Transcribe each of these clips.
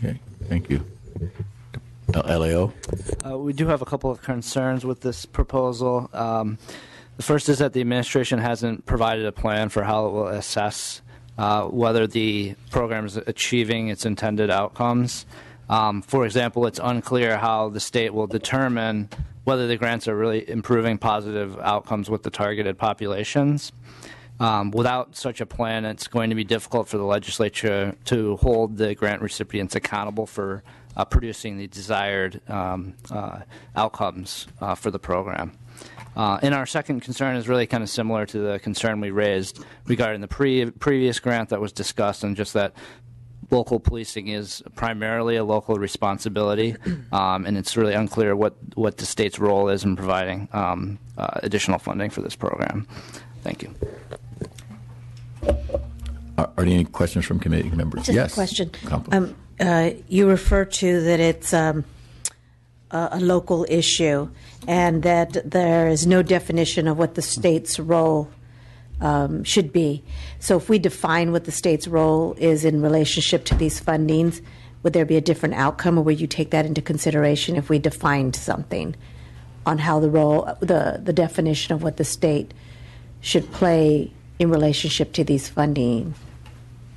Okay, thank you. LAO? We do have a couple of concerns with this proposal. The first is that the administration hasn't provided a plan for how it will assess whether the program is achieving its intended outcomes. For example, it's unclear how the state will determine whether the grants are really improving positive outcomes with the targeted populations. Without such a plan, it's going to be difficult for the legislature to hold the grant recipients accountable for producing the desired outcomes for the program. And our second concern is really kind of similar to the concern we raised regarding the previous grant that was discussed, and just that local policing is primarily a local responsibility, and it's really unclear what the state's role is in providing additional funding for this program. Thank you. Are there any questions from committee members? Just yes. a question. You refer to that it's a local issue and that there is no definition of what the state's role should be. So if we define what the state's role is in relationship to these fundings, would there be a different outcome, or would you take that into consideration if we defined something on how the role, the definition of what the state should play in relationship to these funding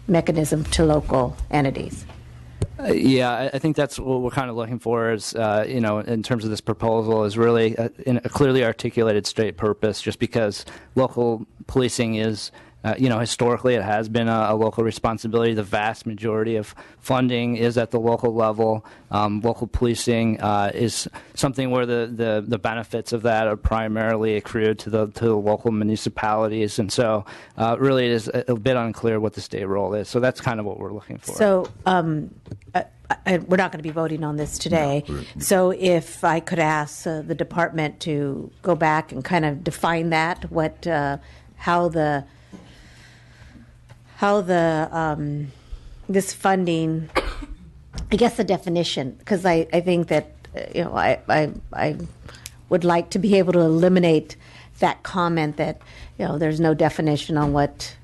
mechanisms to local entities? Yeah, I think that's what we're kind of looking for is, in terms of this proposal, is really in a clearly articulated state purpose, just because local policing is, historically it has been a local responsibility. The vast majority of funding is at the local level. Local policing is something where the benefits of that are primarily accrued to the local municipalities. And so really it is a bit unclear what the state role is. So that's kind of what we're looking for. So we're not going to be voting on this today. No, so if I could ask the department to go back and kind of define that, how this funding, I guess the definition, because I think that I would like to be able to eliminate that comment that there's no definition on what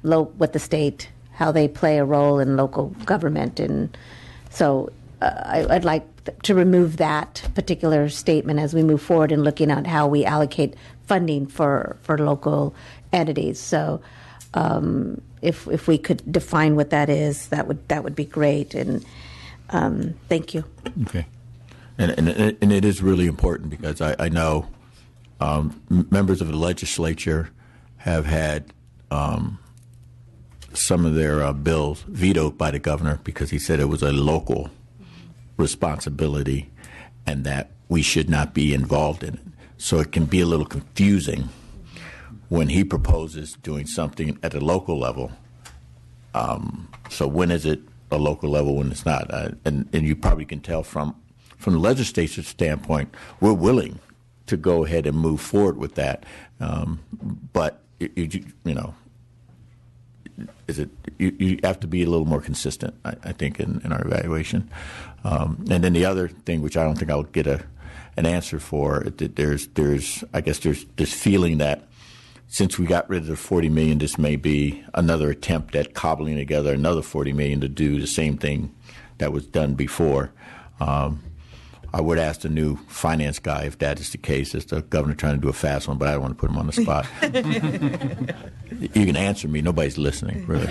the state, how they play a role in local government, and so I'd like to remove that particular statement as we move forward in looking at how we allocate funding for local entities. So if we could define what that is, that would be great. And thank you. Okay, and it is really important because I know members of the legislature have had some of their bills vetoed by the governor because he said it was a local responsibility and that we should not be involved in it. So it can be a little confusing when he proposes doing something at a local level. So when is it a local level, when it's not? And you probably can tell from the legislature's standpoint, we're willing to go ahead and move forward with that. But you have to be a little more consistent, I think, in our evaluation. And then the other thing, which I don't think I'll get an answer for, there's this feeling that since we got rid of the $40 million, this may be another attempt at cobbling together another $40 million to do the same thing that was done before. I would ask the new finance guy if that is the case. It's the governor trying to do a fast one, but I don't want to put him on the spot. You can answer me. Nobody's listening, really.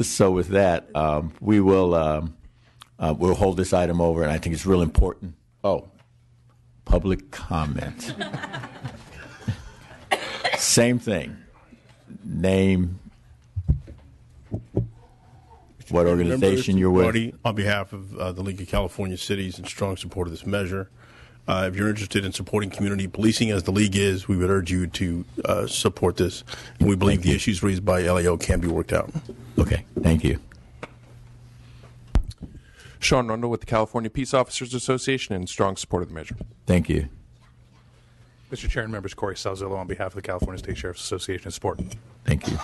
So with that, we will we'll hold this item over, and I think it's real important. Oh, public comment. Same thing. Name, what organization you're with. On behalf of the League of California Cities, in strong support of this measure. If you're interested in supporting community policing, as the League is, we would urge you to support this. And we believe the issues raised by LAO can be worked out. Okay, thank you. Sean Rundle with the California Peace Officers Association, in strong support of the measure. Thank you. Mr. Chair and members, Corey Salzillo on behalf of the California State Sheriff's Association in support. Thank you.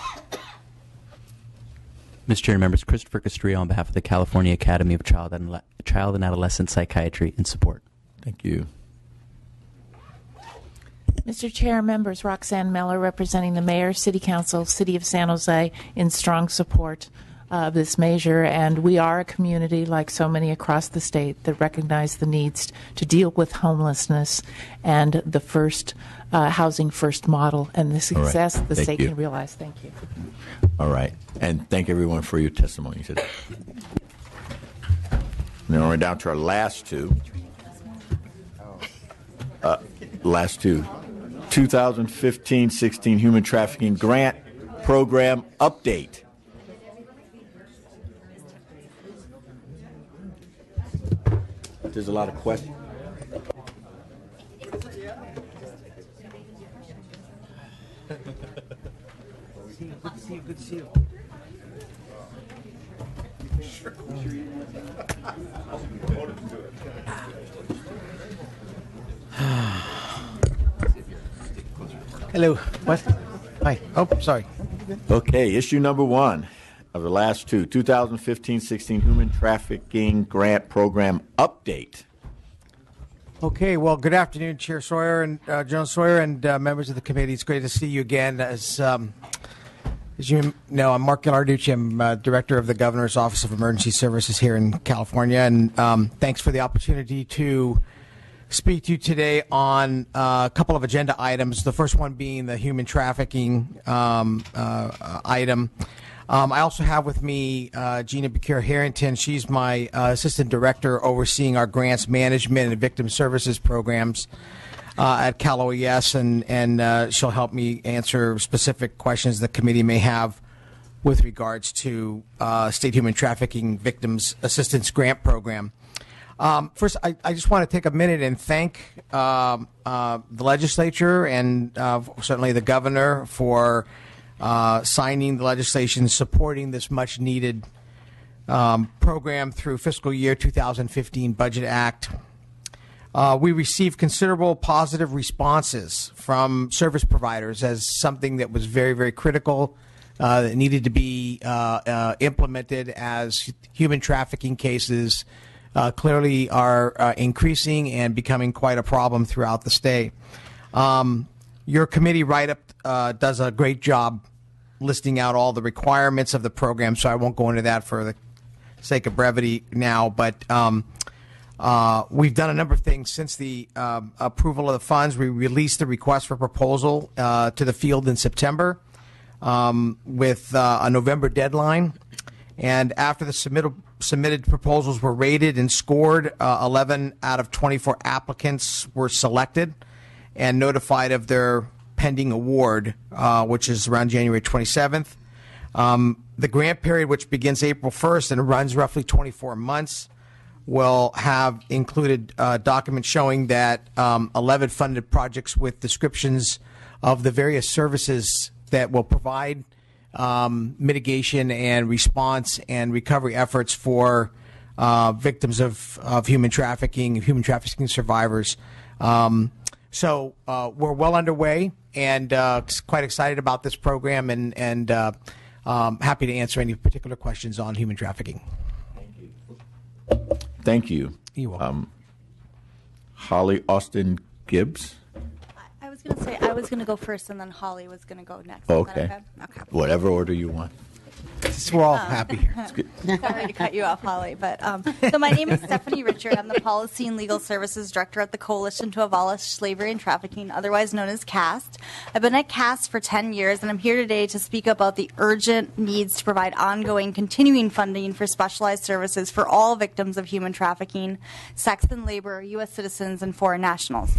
Mr. Chair and members, Christopher Castrillo on behalf of the California Academy of Child and Adolescent Psychiatry in support. Thank you. Mr. Chair, members, Roxanne Miller representing the Mayor, City Council, City of San Jose in strong support of this measure, and we are a community like so many across the state that recognize the needs to deal with homelessness and the first housing first model and the success the state can realize. Thank you. All right, and thank everyone for your testimony today. Now we're down to our last two. 2015-16 Human Trafficking Grant Program Update. There's a lot of questions. Good to see you. Good to see you. Hello. What? Hi. Oh, sorry. Okay, issue number one of the last two, 2015-16 Human Trafficking Grant Program Update. Okay, well, good afternoon, Chair Sawyer and Joan Sawyer and members of the committee. It's great to see you again. As you know, I'm Mark Ghilarducci. I'm Director of the Governor's Office of Emergency Services here in California, and thanks for the opportunity to speak to you today on a couple of agenda items. The first one being the human trafficking item. I also have with me Gina Bakir-Harrington. She's my assistant director overseeing our grants management and victim services programs at Cal OES, and she'll help me answer specific questions the committee may have with regards to State Human Trafficking Victims Assistance Grant Program. First, I just want to take a minute and thank the legislature and certainly the governor for signing the legislation supporting this much-needed program through fiscal year 2015 Budget Act. We received considerable positive responses from service providers as something that was very, very critical that needed to be implemented as human trafficking cases clearly are increasing and becoming quite a problem throughout the state. Your committee write-up does a great job listing out all the requirements of the program, so I won't go into that for the sake of brevity now, but we've done a number of things since the approval of the funds. We released the request for proposal to the field in September with a November deadline. And after the submitted proposals were rated and scored, 11 out of 24 applicants were selected and notified of their pending award, which is around January 27th. The grant period, which begins April 1st and runs roughly 24 months, will have included documents showing that 11 funded projects with descriptions of the various services that will provide mitigation and response and recovery efforts for victims of human trafficking survivors. So we're well underway and quite excited about this program and happy to answer any particular questions on human trafficking. Thank you. You're welcome. Holly Austin Gibbs. I was going to say I was going to go first, and then Holly was going to go next. Okay. Is that okay? Whatever order you want. We're all happy here. It's good. Sorry to cut you off, Holly. But so my name is Stephanie Richard. I'm the Policy and Legal Services Director at the Coalition to Abolish Slavery and Trafficking, otherwise known as CAST. I've been at CAST for 10 years, and I'm here today to speak about the urgent needs to provide ongoing, continuing funding for specialized services for all victims of human trafficking, sex and labor, U.S. citizens, and foreign nationals.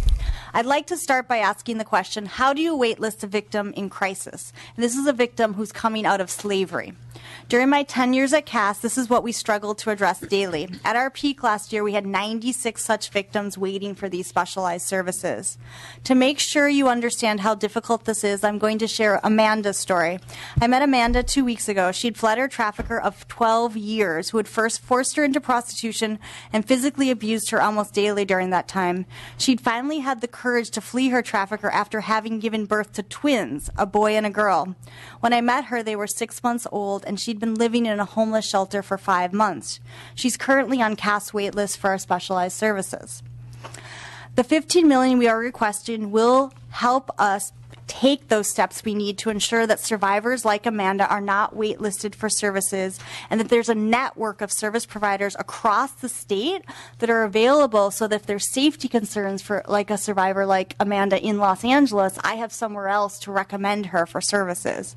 I'd like to start by asking the question, how do you waitlist a victim in crisis? And this is a victim who's coming out of slavery. During my 10 years at CAST, this is what we struggled to address daily. At our peak last year, we had 96 such victims waiting for these specialized services. To make sure you understand how difficult this is, I'm going to share Amanda's story. I met Amanda 2 weeks ago. She'd fled her trafficker of 12 years, who had first forced her into prostitution and physically abused her almost daily during that time. She'd finally had the courage to flee her trafficker after having given birth to twins, a boy and a girl. When I met her, they were 6 months old, and she'd been living in a homeless shelter for 5 months. She's currently on CAST waitlist for our specialized services. The $15 million we are requesting will help us take those steps we need to ensure that survivors like Amanda are not waitlisted for services, and that there's a network of service providers across the state that are available, so that if there's safety concerns for like a survivor like Amanda in Los Angeles, I have somewhere else to recommend her for services.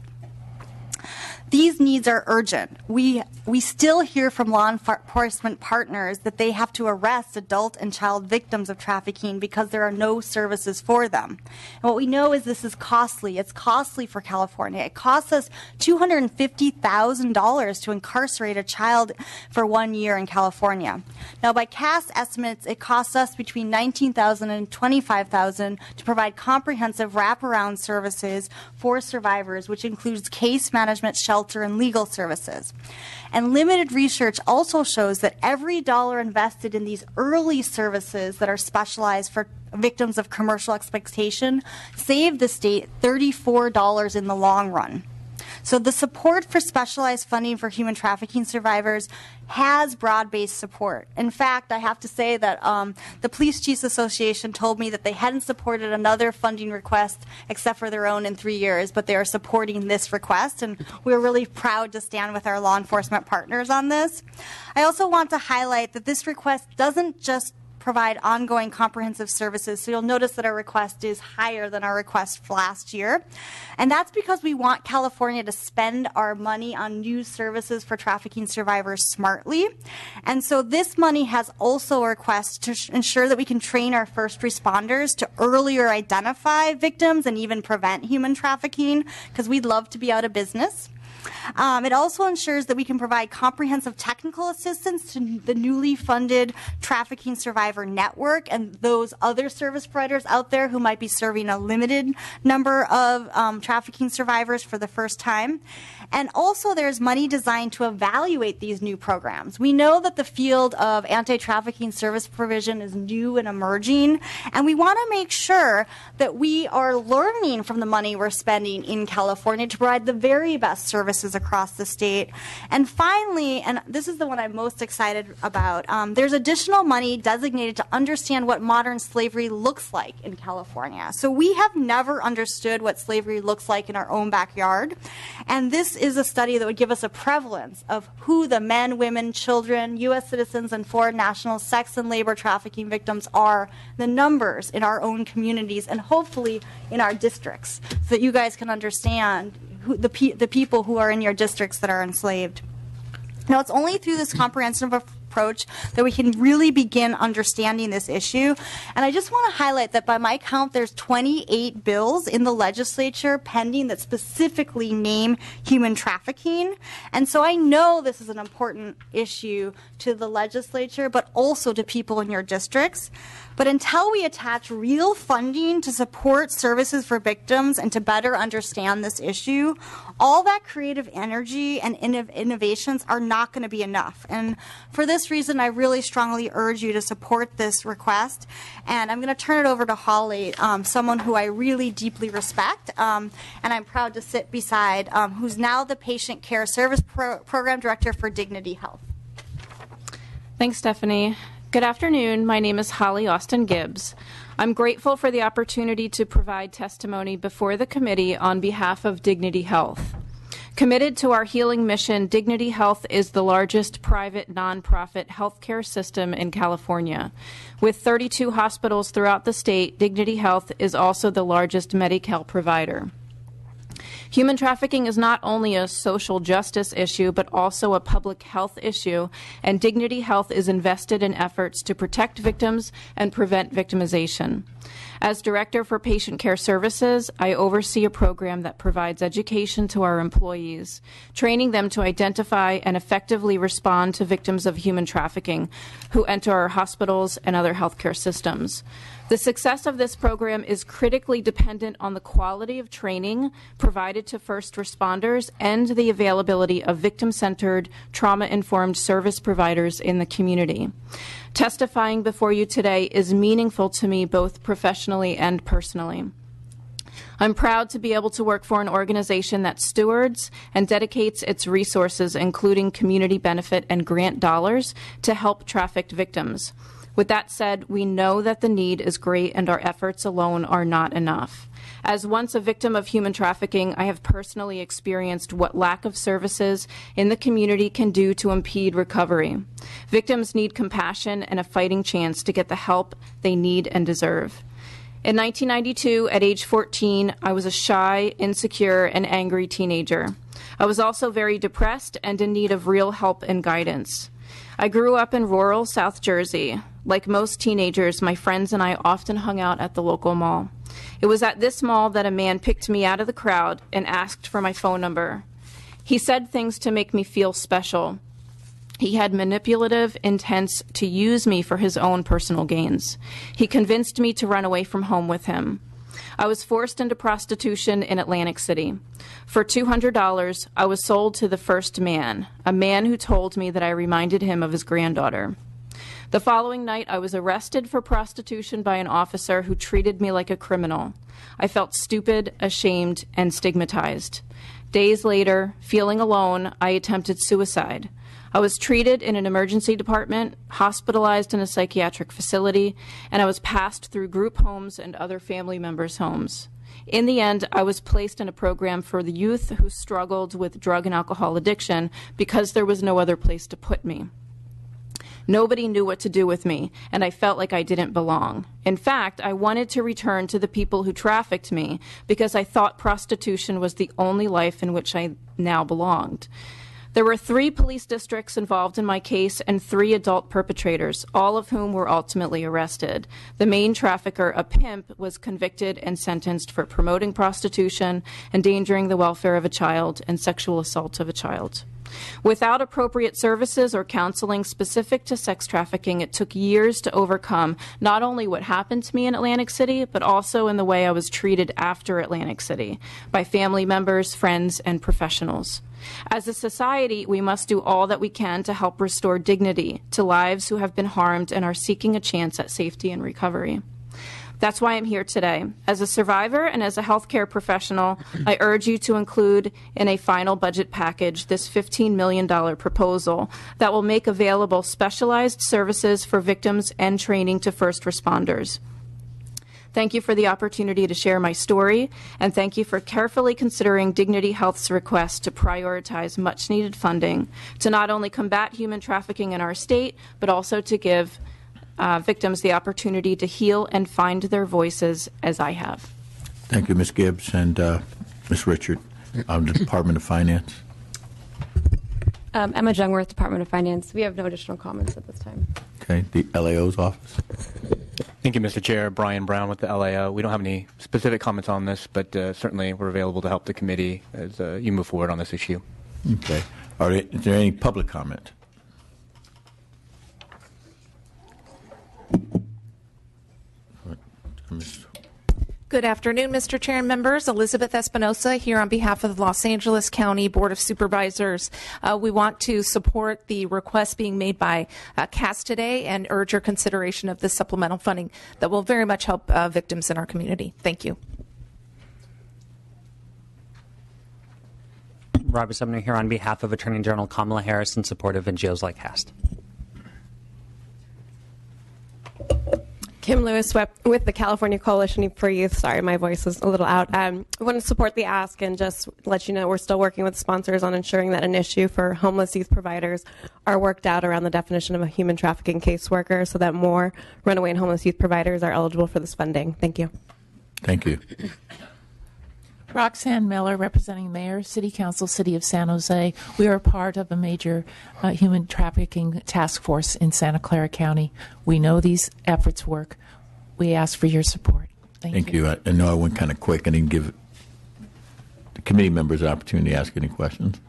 These needs are urgent. We still hear from law enforcement partners that they have to arrest adult and child victims of trafficking because there are no services for them. And what we know is this is costly. It's costly for California. It costs us $250,000 to incarcerate a child for 1 year in California. Now, by CAS estimates, it costs us between $19,000 and $25,000 to provide comprehensive wraparound services for survivors, which includes case management, shelter, and legal services. And limited research also shows that every dollar invested in these early services that are specialized for victims of commercial exploitation saved the state $34 in the long run. So the support for specialized funding for human trafficking survivors has broad-based support. In fact, I have to say that the Police Chiefs Association told me that they hadn't supported another funding request except for their own in 3 years, but they are supporting this request, and we're really proud to stand with our law enforcement partners on this. I also want to highlight that this request doesn't just provide ongoing comprehensive services. So you'll notice that our request is higher than our request last year. And that's because we want California to spend our money on new services for trafficking survivors smartly. And so this money has also a request to ensure that we can train our first responders to earlier identify victims and even prevent human trafficking, because we'd love to be out of business. It also ensures that we can provide comprehensive technical assistance to the newly funded Trafficking Survivor Network and those other service providers out there who might be serving a limited number of trafficking survivors for the first time. And also there's money designed to evaluate these new programs. We know that the field of anti-trafficking service provision is new and emerging, and we want to make sure that we are learning from the money we're spending in California to provide the very best services across the state. And finally, and this is the one I'm most excited about, there's additional money designated to understand what modern slavery looks like in California. So we have never understood what slavery looks like in our own backyard, and this is a study that would give us a prevalence of who the men, women, children, U.S. citizens, and foreign nationals, sex and labor trafficking victims are, the numbers in our own communities, and hopefully in our districts, so that you guys can understand who, the people who are in your districts that are enslaved. Now, it's only through this comprehensive approach that we can really begin understanding this issue. And I just want to highlight that by my count, there's 28 bills in the legislature pending that specifically name human trafficking. And so I know this is an important issue to the legislature, but also to people in your districts. But until we attach real funding to support services for victims and to better understand this issue, all that creative energy and innovations are not going to be enough. And for this reason, I really strongly urge you to support this request. And I'm going to turn it over to Holly, someone who I really deeply respect, and I'm proud to sit beside, who's now the Patient Care Service Program Director for Dignity Health. Thanks, Stephanie. Good afternoon. My name is Holly Austin Gibbs. I'm grateful for the opportunity to provide testimony before the committee on behalf of Dignity Health. Committed to our healing mission, Dignity Health is the largest private nonprofit healthcare system in California. With 32 hospitals throughout the state, Dignity Health is also the largest Medi-Cal provider. Human trafficking is not only a social justice issue, but also a public health issue, and Dignity Health is invested in efforts to protect victims and prevent victimization. As Director for Patient Care Services, I oversee a program that provides education to our employees, training them to identify and effectively respond to victims of human trafficking who enter our hospitals and other healthcare systems. The success of this program is critically dependent on the quality of training provided to first responders and the availability of victim-centered, trauma-informed service providers in the community. Testifying before you today is meaningful to me both professionally and personally. I'm proud to be able to work for an organization that stewards and dedicates its resources, including community benefit and grant dollars, to help trafficked victims. With that said, we know that the need is great and our efforts alone are not enough. As once a victim of human trafficking, I have personally experienced what lack of services in the community can do to impede recovery. Victims need compassion and a fighting chance to get the help they need and deserve. In 1992, at age 14, I was a shy, insecure, and angry teenager. I was also very depressed and in need of real help and guidance. I grew up in rural South Jersey. Like most teenagers, my friends and I often hung out at the local mall. It was at this mall that a man picked me out of the crowd and asked for my phone number. He said things to make me feel special. He had manipulative intents to use me for his own personal gains. He convinced me to run away from home with him. I was forced into prostitution in Atlantic City. For $200, I was sold to the first man, a man who told me that I reminded him of his granddaughter. The following night, I was arrested for prostitution by an officer who treated me like a criminal. I felt stupid, ashamed, and stigmatized. Days later, feeling alone, I attempted suicide. I was treated in an emergency department, hospitalized in a psychiatric facility, and I was passed through group homes and other family members' homes. In the end, I was placed in a program for the youth who struggled with drug and alcohol addiction because there was no other place to put me. Nobody knew what to do with me, and I felt like I didn't belong. In fact, I wanted to return to the people who trafficked me because I thought prostitution was the only life in which I now belonged. There were 3 police districts involved in my case and 3 adult perpetrators, all of whom were ultimately arrested. The main trafficker, a pimp, was convicted and sentenced for promoting prostitution, endangering the welfare of a child, and sexual assault of a child. Without appropriate services or counseling specific to sex trafficking, it took years to overcome not only what happened to me in Atlantic City, but also in the way I was treated after Atlantic City by family members, friends, and professionals. As a society, we must do all that we can to help restore dignity to lives who have been harmed and are seeking a chance at safety and recovery. That's why I'm here today. As a survivor and as a healthcare professional, I urge you to include in a final budget package this $15 million proposal that will make available specialized services for victims and training to first responders. Thank you for the opportunity to share my story, and thank you for carefully considering Dignity Health's request to prioritize much-needed funding to not only combat human trafficking in our state, but also to give victims the opportunity to heal and find their voices as I have. Thank you, Ms. Gibbs and Ms. Richard. The Department of Finance. Emma Jungworth, Department of Finance. We have no additional comments at this time. Okay, the LAO's office. Thank you, Mr. Chair. Brian Brown with the LAO. We don't have any specific comments on this, but certainly we're available to help the committee as you move forward on this issue. Okay. Is there any public comment? Good afternoon, Mr. Chair and members. Elizabeth Espinosa here on behalf of the Los Angeles County Board of Supervisors. We want to support the request being made by CAS today and urge your consideration of this supplemental funding that will very much help victims in our community. Thank you. Robert Sumner here on behalf of Attorney General Kamala Harris in support of NGOs like CAST. Kim Lewis with the California Coalition for Youth. Sorry, my voice is a little out. I want to support the ask and just let you know we're still working with sponsors on ensuring that an issue for homeless youth providers are worked out around the definition of a human trafficking caseworker so that more runaway and homeless youth providers are eligible for this funding. Thank you. Thank you. Roxanne Miller, representing Mayor, City Council, City of San Jose. We are part of a major human trafficking task force in Santa Clara County. We know these efforts work. We ask for your support. Thank you. I know I went kind of quick. I didn't give the committee members an opportunity to ask any questions.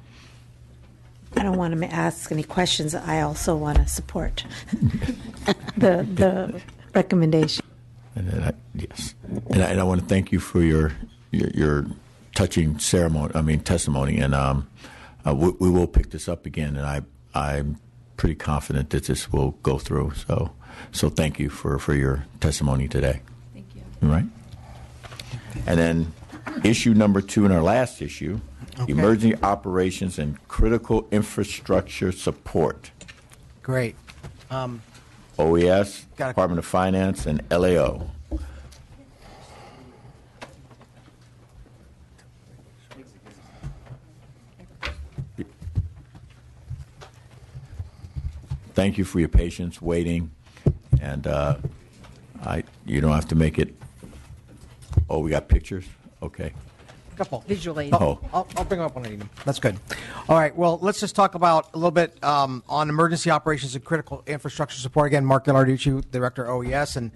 I don't want to ask any questions. I also want to support the recommendation. Yes, and I want to thank you for your touching testimony, and we will pick this up again, and I'm pretty confident that this will go through. So thank you for your testimony today. Thank you. All right. And then issue number 2 in our last issue, emergency operations and critical infrastructure support. Great. OES, Department of Finance, and LAO. Thank you for your patience waiting, and you don't have to make it. Oh, we got pictures? Okay. Couple. Visually. Oh. I'll bring up one of them. That's good. All right. Well, let's just talk about a little bit on emergency operations and critical infrastructure support. Again, Mark Ghilarducci, Director OES, and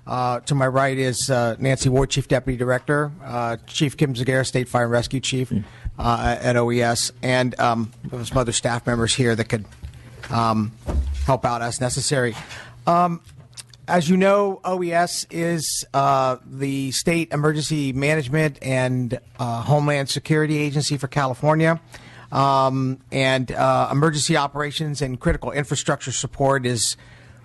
to my right is Nancy Ward, Chief Deputy Director, Chief Kim Zagara, State Fire and Rescue Chief at OES, and there's some other staff members here that could help out as necessary. As you know, OES is the state emergency management and homeland security agency for California. And emergency operations and critical infrastructure support is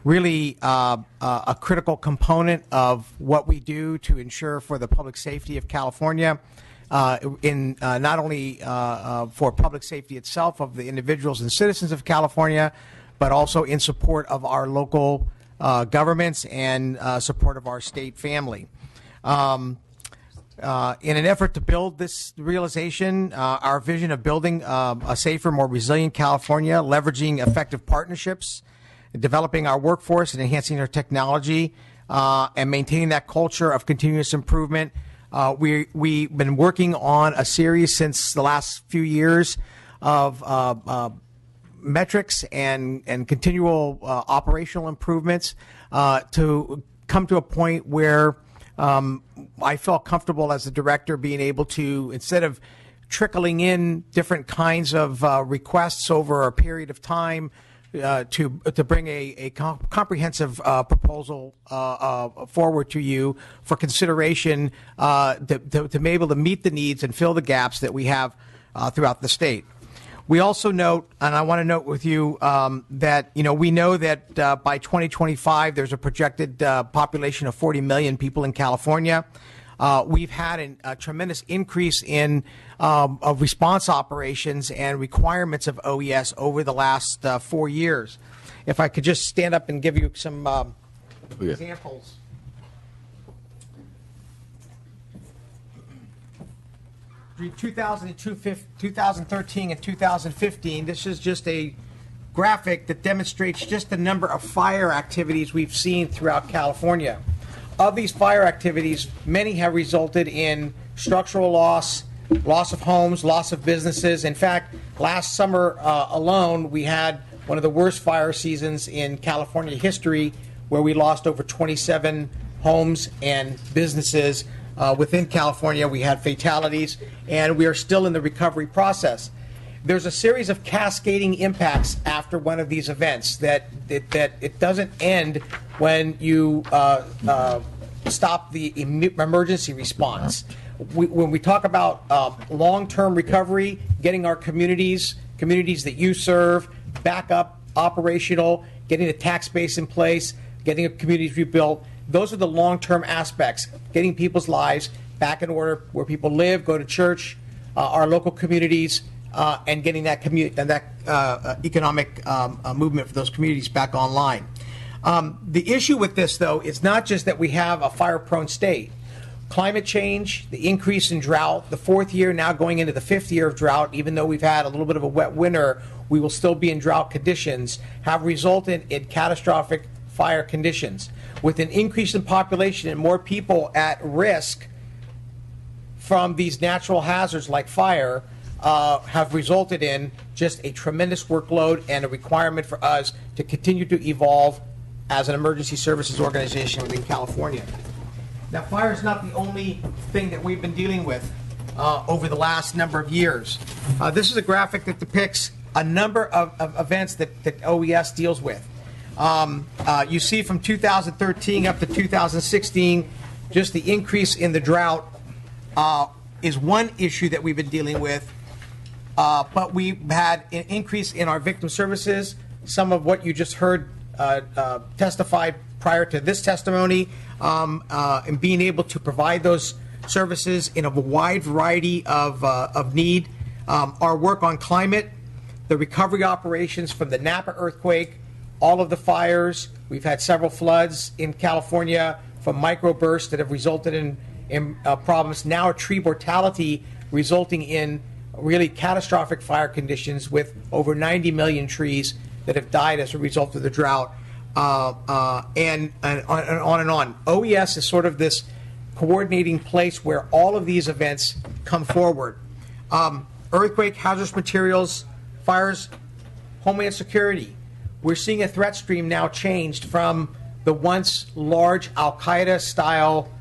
really a critical component of what we do to ensure for the public safety of California, in not only for public safety itself of the individuals and citizens of California, but also in support of our local governments and support of our state family. In an effort to build this realization, our vision of building a safer, more resilient California, leveraging effective partnerships, developing our workforce and enhancing our technology, and maintaining that culture of continuous improvement. We've been working on a series since the last few years of metrics and continual operational improvements to come to a point where I felt comfortable as the director being able to, instead of trickling in different kinds of requests over a period of time, to bring a comprehensive proposal forward to you for consideration to be able to meet the needs and fill the gaps that we have throughout the state. We also note, and I want to note with you that we know that by 2025 there's a projected population of 40 million people in California. We've had a tremendous increase in of response operations and requirements of OES over the last 4 years. If I could just stand up and give you some examples. Between 2013 and 2015, this is just a graphic that demonstrates just the number of fire activities we've seen throughout California. Of these fire activities, many have resulted in structural loss, loss of homes, loss of businesses. In fact, last summer alone, we had one of the worst fire seasons in California history, where we lost over 27 homes and businesses. Within California, we had fatalities, and we are still in the recovery process. There's a series of cascading impacts after one of these events that it doesn't end when you stop the emergency response. When we talk about long-term recovery, getting our communities that you serve back up operational, getting the tax base in place, getting communities rebuilt, those are the long-term aspects, getting people's lives back in order where people live, go to church, our local communities, and getting that economic movement for those communities back online. The issue with this, though, is not just that we have a fire-prone state. Climate change, the increase in drought, the fourth year now going into the fifth year of drought, even though we've had a little bit of a wet winter, we will still be in drought conditions, have resulted in catastrophic fire conditions. With an increase in population and more people at risk from these natural hazards like fire, have resulted in just a tremendous workload and a requirement for us to continue to evolve as an emergency services organization within California. Now, fire is not the only thing that we've been dealing with over the last number of years. This is a graphic that depicts a number of events that OES deals with. You see from 2013 up to 2016, just the increase in the drought is one issue that we've been dealing with. But we've had an increase in our victim services. Some of what you just heard testified prior to this testimony, and being able to provide those services in a wide variety of need. Our work on climate, the recovery operations from the Napa earthquake, all of the fires. We've had several floods in California from microbursts that have resulted in problems. Now a tree mortality resulting in really catastrophic fire conditions with over 90 million trees that have died as a result of the drought, and on and on. OES is sort of this coordinating place where all of these events come forward. Earthquake, hazardous materials, fires, homeland security. We're seeing a threat stream now changed from the once large Al-Qaeda style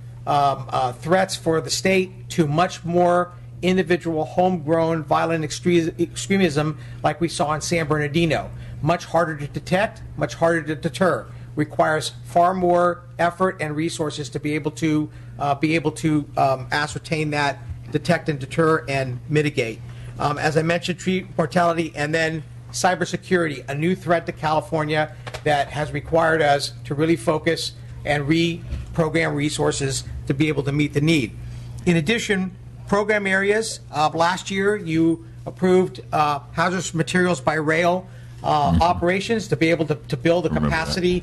threats for the state to much more individual homegrown violent extremism like we saw in San Bernardino. Much harder to detect, much harder to deter. Requires far more effort and resources to be able to ascertain that, detect and deter and mitigate. As I mentioned, tree mortality, and then cybersecurity, a new threat to California that has required us to really focus and reprogram resources to be able to meet the need. In addition, program areas. Last year, you approved hazardous materials by rail operations to be able to build a capacity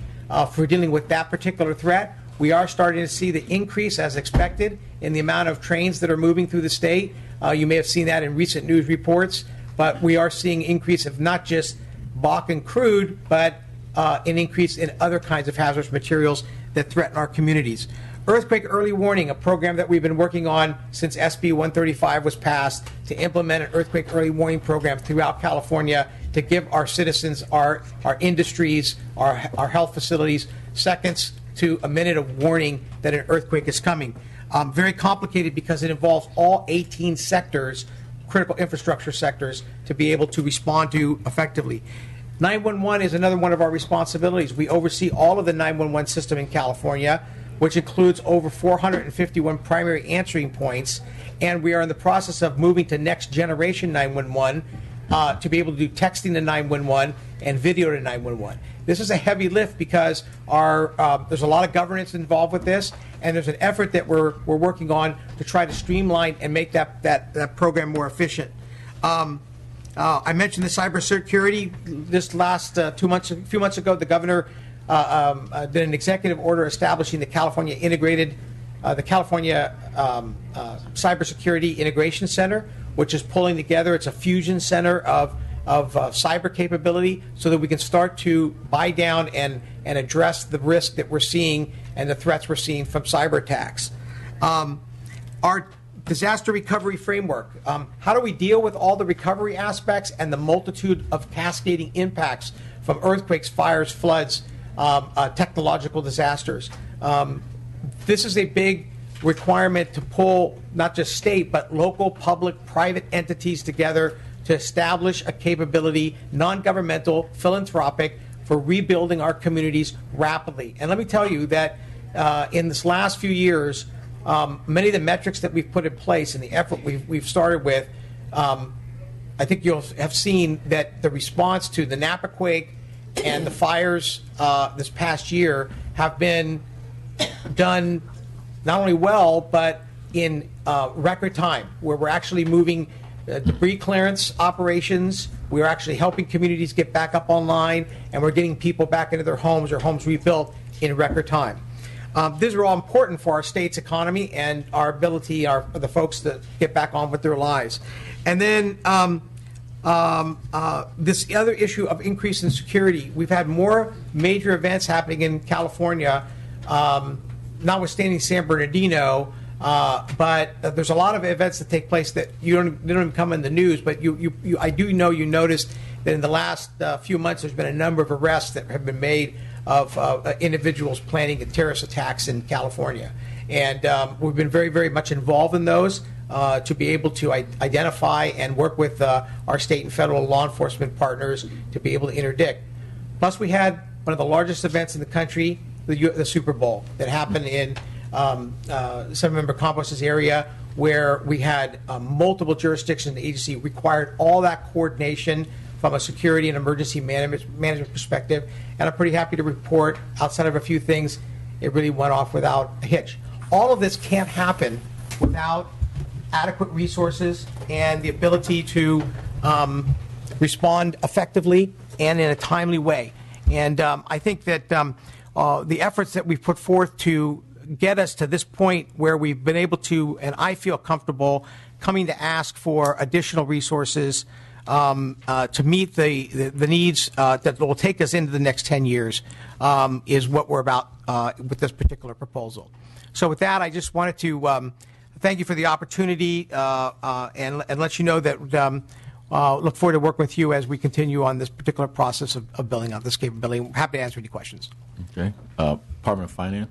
for dealing with that particular threat. We are starting to see the increase, as expected, in the amount of trains that are moving through the state. You may have seen that in recent news reports, but we are seeing increase of not just Bakken crude, but an increase in other kinds of hazardous materials that threaten our communities. Earthquake early warning, a program that we've been working on since SB 135 was passed to implement an earthquake early warning program throughout California to give our citizens, our industries, our health facilities seconds to a minute of warning that an earthquake is coming. Very complicated because it involves all 18 sectors, critical infrastructure sectors, to be able to respond to effectively. 911 is another one of our responsibilities. We oversee all of the 911 system in California, which includes over 451 primary answering points, and we are in the process of moving to next generation 911 to be able to do texting to 911 and video to 911. This is a heavy lift because there's a lot of governance involved with this, and there's an effort that we're working on to try to streamline and make that program more efficient. I mentioned the cybersecurity. This last a few months ago, the governor did an executive order establishing the California Cybersecurity Integration Center, which is pulling together. It's a fusion center of cyber capability so that we can start to buy down and address the risk that we're seeing and the threats we're seeing from cyber attacks. Our disaster recovery framework. How do we deal with all the recovery aspects and the multitude of cascading impacts from earthquakes, fires, floods, technological disasters? This is a big requirement to pull not just state but local, public, private entities together to establish a capability, non-governmental, philanthropic, for rebuilding our communities rapidly. And let me tell you that in this last few years, many of the metrics that we've put in place and the effort we've started with, I think you'll have seen that the response to the Napa quake and the fires this past year have been done not only well, but in record time, where we're actually moving debris clearance operations. We're actually helping communities get back up online, and we're getting people back into their homes or homes rebuilt in record time. These are all important for our state's economy and our ability, the folks to get back on with their lives. And then this other issue of increase in security. We've had more major events happening in California, notwithstanding San Bernardino, but there's a lot of events that take place that they don't even come in the news. But I do know you noticed that in the last few months there's been a number of arrests that have been made of individuals planning terrorist attacks in California, and we've been very, very much involved in those to be able to identify and work with our state and federal law enforcement partners to be able to interdict. Plus, we had one of the largest events in the country, the Super Bowl, that happened in Seven-Member Campos' area, where we had multiple jurisdictions in the agency required all that coordination from a security and emergency management perspective. And I'm pretty happy to report, outside of a few things, it really went off without a hitch. All of this can't happen without adequate resources and the ability to respond effectively and in a timely way. And I think that the efforts that we've put forth to get us to this point where we've been able to, and I feel comfortable coming to ask for additional resources to meet the needs that will take us into the next 10 years is what we're about with this particular proposal. So with that, I just wanted to thank you for the opportunity and let you know that look forward to working with you as we continue on this particular process of building out this capability. I'm happy to answer any questions. Okay. Department of Finance.